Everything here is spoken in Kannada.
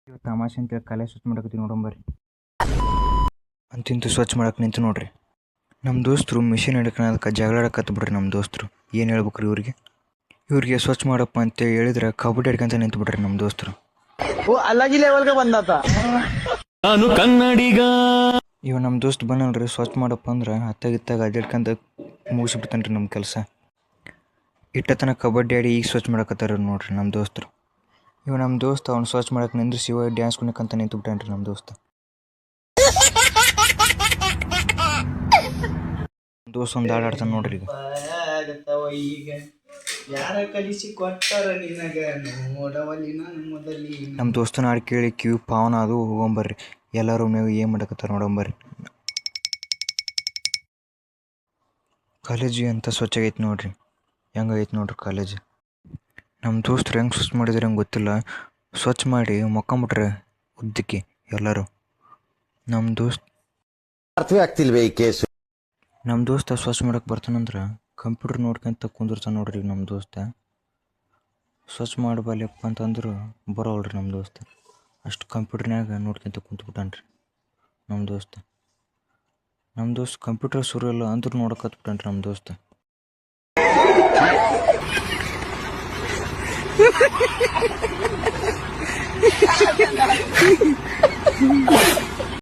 ಇವತ್ತು ತಮಾಷೆ ಅಂತೇಳಿ ಕಾಲೇಜ್ ಸ್ವಚ್ಛ ಮಾಡಕತ್ತೀವಿ ನೋಡಂಬರ್ರಿ. ಅಂತಿಂತು ಸ್ವಚ್ಛ ಮಾಡಕ್ಕೆ ನಿಂತು ನೋಡ್ರಿ. ನಮ್ಮ ದೋಸ್ತರು ಮಿಷಿನ್ ಹಿಡ್ಕೊಳದಕ್ಕೆ ಜಗಳಾಡಕತ್ತು ಬಿಡ್ರಿ. ನಮ್ಮ ದೋಸ್ತರು ಏನು ಹೇಳ್ಬೇಕ್ರಿ ಇವ್ರಿಗೆ ಸ್ವಚ್ಛ ಮಾಡಪ್ಪ ಅಂತ ಹೇಳಿದ್ರೆ ಕಬಡ್ಡಿ ಹಿಡ್ಕೊಂತ ನಿಂತು ಬಿಡ್ರಿ ನಮ್ಮ ದೋಸ್ತರು. ನಾನು ಕನ್ನಡಿಗ. ಇವ ನಮ್ಮ ದೋಸ್ತ್ ಬಂದಲ್ರಿ ಸ್ವಚ್ಛ ಮಾಡಪ್ಪ ಅಂದ್ರೆ ಹತ್ತಾಗಿತ್ತಾಗ ಅಡ್ಡಾಡ್ಕೊಂತ ಮುಗಿಸ್ಬಿಡ್ತಾನೆ ರೀ ನಮ್ಮ ಕೆಲಸ. ಇಟ್ಟತನ ಕಬಡ್ಡಿ ಆಡಿ ಈಗ ಸ್ವಚ್ಛ ಮಾಡಕತ್ತಾರ ನೋಡ್ರಿ ನಮ್ಮ ದೋಸ್ತರು. ಇವ ನಮ್ಮ ದೋಸ್ತ ಅವ್ನು ಸ್ವಚ್ಛ ಮಾಡಕ್ಕೆ ನಿಂದ್ರಿಸಿ ಇವ ಡ್ಯಾನ್ಸ್ ಕುಣಿಕಂತ ನಿಂತು ಬಿಟ್ಟಾನ್ರಿ ನಮ್ಮ ದೋಸ್ತ. ದೋಸ್ತ ಒಂದು ಹಾಡು ಆಡ್ತಾನೆ ನೋಡ್ರಿ ಈಗ. ನಮ್ಮ ದೋಸ್ತನ ಹಾಡು ಕೇಳಿ ಕಿವಿ ಪಾವನ ಅದು ಹೋಗೊಂಬರ್ರಿ. ಎಲ್ಲರೂ ನೀವು ಏನು ಮಾಡಕತ್ತಾರ ನೋಡಂಬರ್ರಿ. ಕಾಲೇಜು ಅಂತ ಸ್ವಚ್ಛಾಗೈತೆ ನೋಡ್ರಿ. ಹೆಂಗೈತೆ ನೋಡ್ರಿ ಕಾಲೇಜ್. ನಮ್ಮ ದೋಸ್ತರು ಹೆಂಗೆ ಸ್ವಚ್ಛ ಮಾಡಿದ್ರೆ ಹಂಗೆ ಗೊತ್ತಿಲ್ಲ. ಸ್ವಚ್ಛ ಮಾಡಿ ಮೊಕ್ಕೊಂಬಿಟ್ರೆ ಉದ್ದಕ್ಕೆ ಎಲ್ಲರೂ. ನಮ್ಮ ಅರ್ಥವೇ ಆಗ್ತಿಲ್ವೇ ಈ ಕೇಸು. ನಮ್ಮ ದೋಸ್ತ ಸ್ವಚ್ಛ ಮಾಡಕ್ಕೆ ಬರ್ತಾನಂದ್ರೆ ಕಂಪ್ಯೂಟರ್ ನೋಡ್ಕೊಂತ ಕುಂದಿರ್ತಾನೆ ನೋಡ್ರಿ ನಮ್ಮ ದೋಸ್ತ. ಸ್ವಚ್ಛ ಮಾಡಬಲ್ಲಪ್ಪ ಅಂತಂದ್ರೆ ಬರೋಲ್ರಿ ನಮ್ಮ ದೋಸ್ತ. ಅಷ್ಟು ಕಂಪ್ಯೂಟರ್ನಾಗ ನೋಡ್ಕೊಂತ ಕುಂತ್ಬಿಟ್ಟಾನ್ರಿ ನಮ್ಮ ದೋಸ್ತ. ನಮ್ಮ ದೋಸ್ತ ಕಂಪ್ಯೂಟರ್ ಸುರು ಇಲ್ಲ ಅಂದ್ರೂ ನೋಡಕತ್ಬಿಟ್ಟಾನ್ರಿ ನಮ್ಮ ದೋಸ್ತ.